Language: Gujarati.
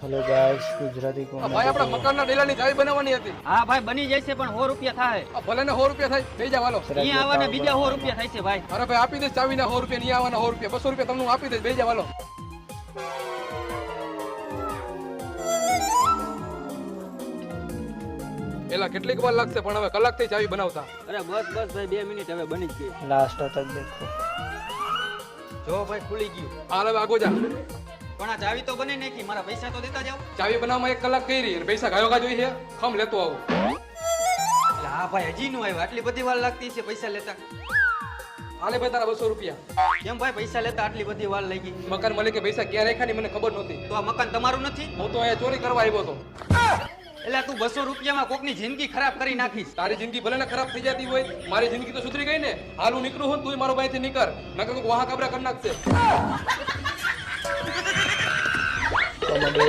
हेलो गाइस गुजराती को ભાઈ આપણા મકાનના ડેલાની ચાવી બનાવવાની હતી હા ભાઈ બની જશે પણ 100 રૂપિયા થાય ભલે ને 100 રૂપિયા થાય લઈ જાવ હાલો અહીંયા આવવાના બીજા 100 રૂપિયા થાય છે ભાઈ અરે ભાઈ આપી દે ચાવીના 100 રૂપિયા નહીં આવવાના 100 રૂપિયા 200 રૂપિયા તમને હું આપી દઈશ લઈ જાવ હાલો એલા કેટલીક વાર લાગશે પણ હવે કલાકથી ચાવી બનાવતા અરે બસ ભાઈ 2 મિનિટ હવે બની જ ગઈ लास्ट तक देखो જો ભાઈ ખુલી ગયું હાલ હવે આગો જા પણ આ ચાવી તો બની નાખી મારા પૈસા તો દેતા જાવ ચાવી બનાવવામાં 1 કલાક કરી અને પૈસા ગાયો ગા જોઈ છે ખમ લેતો આવું એટલે હા ભાઈ હજી નું આવ્યું આટલી બધી વાર લાગતી છે પૈસા લેતા હાલે ભાઈ તારા 200 રૂપિયા કેમ ભાઈ પૈસા લેતા આટલી બધી વાર લાગી મકાન માલિકે પૈસા ક્યાં રાખ્યા ની મને ખબર નહોતી તો આ મકાન તમારું નથી હું તો અહીંયા ચોરી કરવા આવ્યો હતો એટલે તું 200 રૂપિયામાં કોકની જિંદગી ખરાબ કરી નાખીશ તારી જિંદગી ભલે ને ખરાબ થઈ જતી હોય મારી જિંદગી તો સુધરી ગઈ ને હાલ હું નીકળું હું તું મારો ભાઈ થી નીકળ નકર વાહ કાબરા કરી નાખશે कॉमेडी